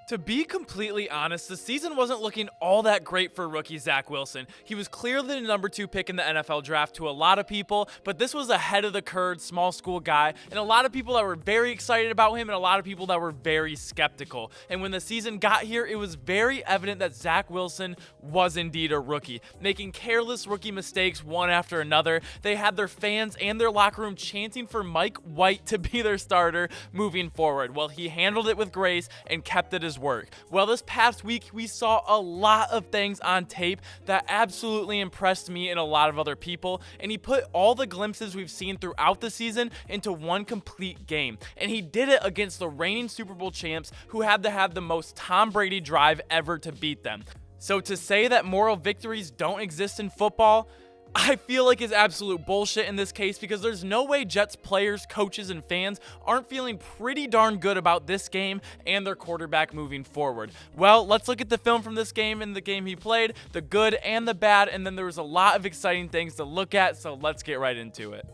To be completely honest, the season wasn't looking all that great for rookie Zach Wilson. He was clearly the number 2 pick in the NFL draft to a lot of people, but this was ahead of the curve, small school guy, and a lot of people that were very excited about him and a lot of people that were very skeptical. And when the season got here, it was very evident that Zach Wilson was indeed a rookie, making careless rookie mistakes one after another. They had their fans and their locker room chanting for Mike White to be their starter moving forward. Well, he handled it with grace and kept it as work. Well, this past week, we saw a lot of things on tape that absolutely impressed me and a lot of other people, and he put all the glimpses we've seen throughout the season into one complete game, and he did it against the reigning Super Bowl champs who had to have the most Tom Brady drive ever to beat them. So to say that moral victories don't exist in football, I feel like is absolute bullshit in this case, because there's no way Jets players, coaches, and fans aren't feeling pretty darn good about this game and their quarterback moving forward. Well, let's look at the film from this game and the game he played, the good and the bad, and then there was a lot of exciting things to look at, so let's get right into it.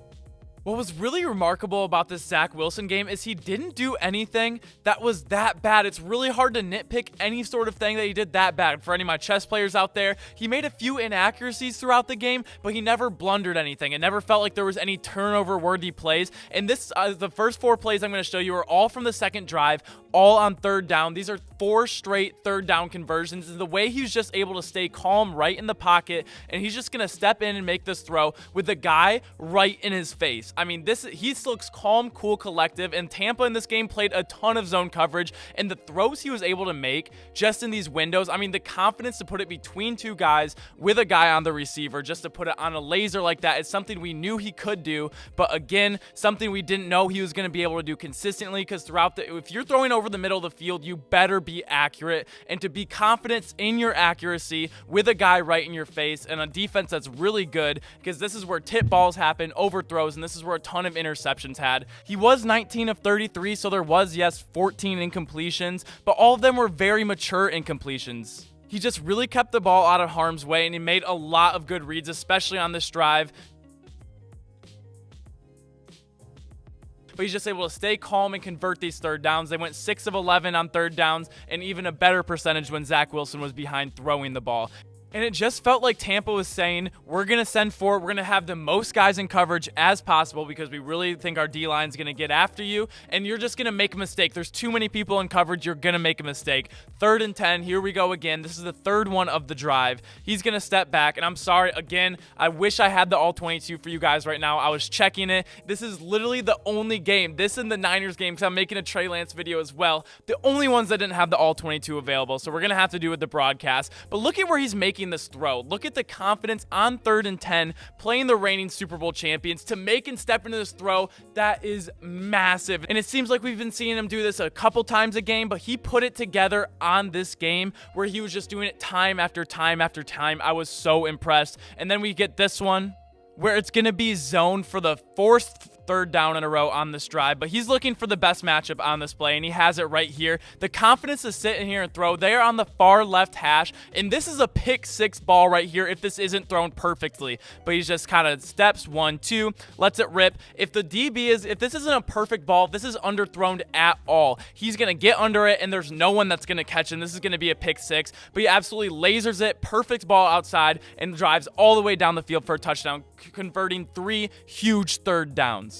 What was really remarkable about this Zach Wilson game is he didn't do anything that was that bad. It's really hard to nitpick any sort of thing that he did that bad. For any of my chess players out there, he made a few inaccuracies throughout the game, but he never blundered anything. It never felt like there was any turnover-worthy plays. And the first 4 plays I'm going to show you are all from the second drive, all on third down. These are 4 straight third down conversions. And the way he was just able to stay calm right in the pocket, and he's just going to step in and make this throw with the guy right in his face. I mean, he looks calm, cool, collective, and Tampa in this game played a ton of zone coverage, and the throws he was able to make just in these windows, I mean, the confidence to put it between 2 guys with a guy on the receiver, just to put it on a laser like that, is something we knew he could do, but again, something we didn't know he was going to be able to do consistently, because if you're throwing over the middle of the field, you better be accurate, and to be confident in your accuracy with a guy right in your face, and a defense that's really good, because this is where tip balls happen, overthrows, and this is where a ton of interceptions had. He was 19 of 33, so there was, yes, 14 incompletions, but all of them were very mature incompletions. He just really kept the ball out of harm's way, and he made a lot of good reads, especially on this drive. But he's just able to stay calm and convert these third downs. They went 6 of 11 on third downs, and even a better percentage when Zach Wilson was behind throwing the ball. And it just felt like Tampa was saying, we're going to send for it. We're going to have the most guys in coverage as possible because we really think our D-line is going to get after you, and you're just going to make a mistake. There's too many people in coverage. You're going to make a mistake. 3rd and 10. Here we go again. This is the 3rd one of the drive. He's going to step back, and I'm sorry. Again, I wish I had the all-22 for you guys right now. I was checking it. This is literally the only game. This and the Niners game, because I'm making a Trey Lance video as well. The only ones that didn't have the all-22 available, so we're going to have to do with the broadcast. But look at where he's making this throw. Look at the confidence on 3rd and 10, playing the reigning Super Bowl champions to make and step into this throw. That is massive. And it seems like we've been seeing him do this a couple times a game, but he put it together on this game where he was just doing it time after time after time. I was so impressed. And then we get this one where it's going to be zone for the 4th third down in a row on this drive, but he's looking for the best matchup on this play, and he has it right here. The confidence to sit in here and throw. They are on the far left hash, and this is a pick 6 ball right here if this isn't thrown perfectly, but he's just kind of steps 1, 2, lets it rip. If this isn't a perfect ball, if this is underthrown at all, he's going to get under it, and there's no one that's going to catch him. This is going to be a pick 6, but he absolutely lasers it, perfect ball outside, and drives all the way down the field for a touchdown, converting 3 huge third downs.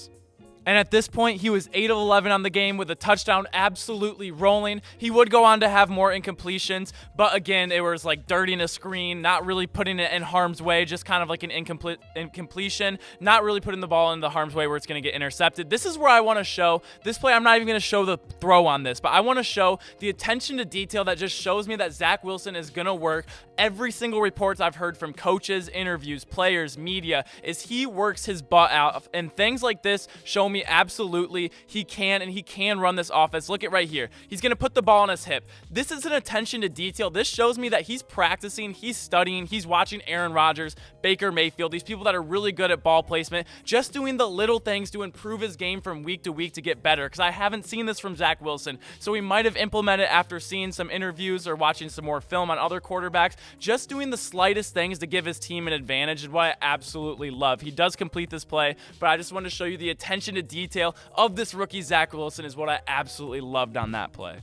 And at this point, he was 8 of 11 on the game with a touchdown, absolutely rolling. He would go on to have more incompletions, but again, it was like dirtying a screen, not really putting it in harm's way, just kind of like an incompletion, not really putting the ball in the harm's way where it's going to get intercepted. This is where I want to show this play. I'm not even going to show the throw on this, but I want to show the attention to detail that just shows me that Zach Wilson is going to work. Every single reports I've heard from coaches, interviews, players, media, is he works his butt out, and things like this show me absolutely he can run this offense. Look at right here. He's going to put the ball on his hip. This is an attention to detail. This shows me that he's practicing, he's studying, he's watching Aaron Rodgers, Baker Mayfield, these people that are really good at ball placement, just doing the little things to improve his game from week to week to get better, because I haven't seen this from Zach Wilson. So he might have implemented after seeing some interviews or watching some more film on other quarterbacks, just doing the slightest things to give his team an advantage is what I absolutely love. He does complete this play, but I just want to show you the attention to detail of this rookie Zach Wilson is what I absolutely loved on that play.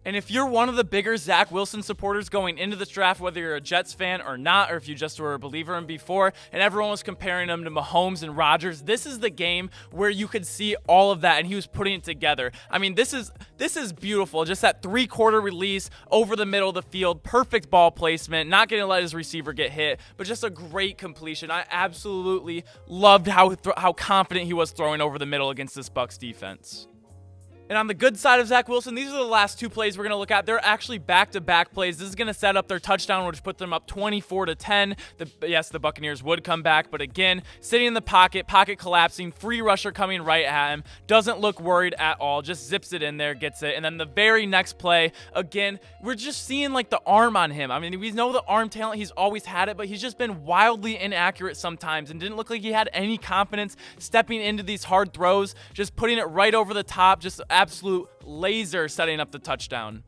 And if you're one of the bigger Zach Wilson supporters going into this draft, whether you're a Jets fan or not, or if you just were a believer in him before, and everyone was comparing him to Mahomes and Rodgers, this is the game where you could see all of that, and he was putting it together. I mean, this is beautiful. Just that three-quarter release over the middle of the field, perfect ball placement, not going to let his receiver get hit, but just a great completion. I absolutely loved how confident he was throwing over the middle against this Bucs defense. And on the good side of Zach Wilson, these are the last two plays we're going to look at. They're actually back-to-back plays. This is going to set up their touchdown, which put them up 24-10. Yes, the Buccaneers would come back, but again, sitting in the pocket collapsing, free rusher coming right at him, doesn't look worried at all, just zips it in there, gets it. And then the very next play, again, we're just seeing like the arm on him. I mean, we know the arm talent, he's always had it, but he's just been wildly inaccurate sometimes and didn't look like he had any confidence stepping into these hard throws, just putting it right over the top, just absolute laser setting up the touchdown.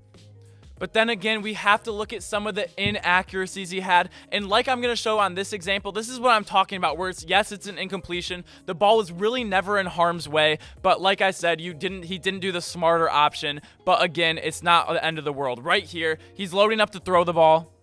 But then again, we have to look at some of the inaccuracies he had. And like I'm going to show on this example, this is what I'm talking about, where it's an incompletion. The ball was really never in harm's way. But like I said, he didn't do the smarter option. But again, it's not the end of the world. Right here, he's loading up to throw the ball.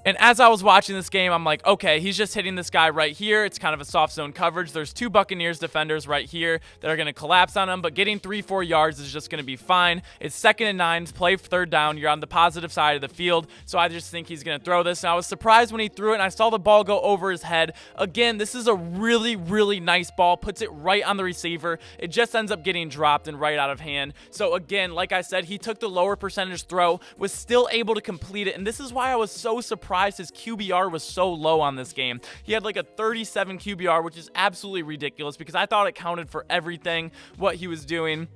And as I was watching this game, I'm like, okay, he's just hitting this guy right here. It's kind of a soft zone coverage. There's two Buccaneers defenders right here that are going to collapse on him, but getting 3-4 yards is just going to be fine. It's 2nd and 9, play third down. You're on the positive side of the field, so I just think he's going to throw this. And I was surprised when he threw it, and I saw the ball go over his head. Again, this is a really, really nice ball. Puts it right on the receiver. It just ends up getting dropped and right out of hand. So again, like I said, he took the lower percentage throw, was still able to complete it, and this is why I was so surprised his QBR was so low on this game. He had like a 37 QBR, which is absolutely ridiculous because I thought it counted for everything what he was doing.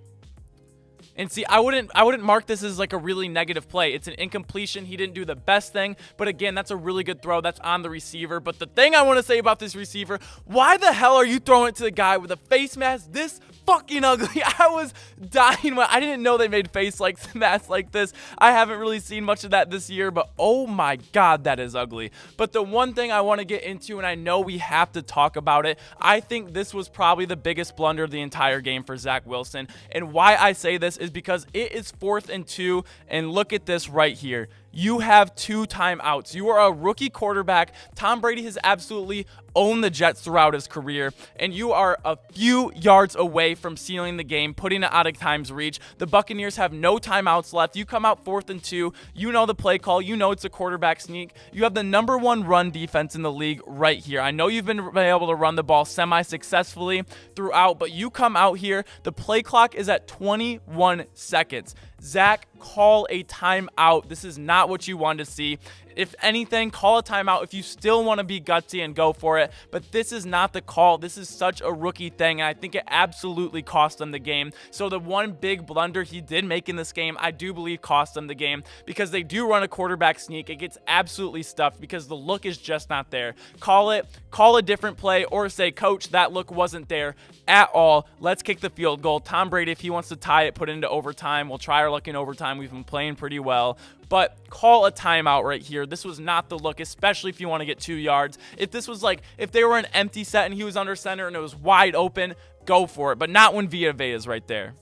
And see, I wouldn't mark this as like a really negative play. It's an incompletion. He didn't do the best thing, but again, that's a really good throw. That's on the receiver. But the thing I want to say about this receiver, why the hell are you throwing it to the guy with a face mask this fucking ugly? I was dying when I didn't know they made face masks like this. I haven't really seen much of that this year, but oh my god, that is ugly. But the one thing I want to get into, and I know we have to talk about it, I think this was probably the biggest blunder of the entire game for Zach Wilson. And why I say this is because it is 4th and 2, and look at this right here. You have 2 timeouts. You are a rookie quarterback. Tom Brady has absolutely owned the Jets throughout his career, and you are a few yards away from sealing the game, putting it out of time's reach. The Buccaneers have no timeouts left. You come out 4th and 2. You know the play call. You know it's a quarterback sneak. You have the #1 run defense in the league right here. I know you've been able to run the ball semi-successfully throughout, but you come out here. The play clock is at 21 seconds. Zach, call a timeout. This is not what you wanted to see. If anything, call a timeout if you still want to be gutsy and go for it. But this is not the call. This is such a rookie thing, and I think it absolutely cost them the game. So the one big blunder he did make in this game, I do believe cost them the game, because they do run a quarterback sneak. It gets absolutely stuffed because the look is just not there. Call it, call a different play, or say, coach, that look wasn't there at all. Let's kick the field goal. Tom Brady, if he wants to tie it, put it into overtime. We'll try our luck in overtime. We've been playing pretty well. But call a timeout right here. This was not the look, especially if you want to get 2 yards. If this was like, if they were an empty set and he was under center and it was wide open, go for it. But not when Vita Vea is right there.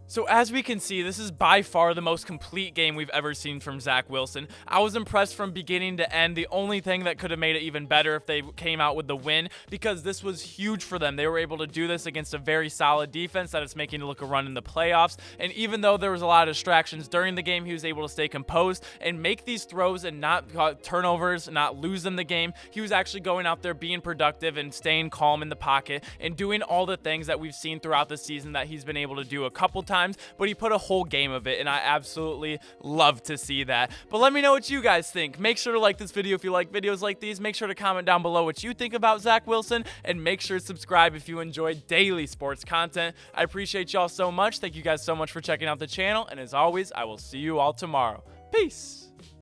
So as we can see, this is by far the most complete game we've ever seen from Zach Wilson. I was impressed from beginning to end. The only thing that could have made it even better if they came out with the win, because this was huge for them. They were able to do this against a very solid defense that is making it look a run in the playoffs. And even though there was a lot of distractions during the game, he was able to stay composed and make these throws and not turnovers, not lose them the game. He was actually going out there being productive and staying calm in the pocket and doing all the things that we've seen throughout the season that he's been able to do a couple times, but he put a whole game of it, and I absolutely love to see that. But let me know what you guys think. Make sure to like this video if you like videos like these. Make sure to comment down below what you think about Zach Wilson, and make sure to subscribe if you enjoy daily sports content. I appreciate y'all so much. Thank you guys so much for checking out the channel, and as always, I will see you all tomorrow. Peace.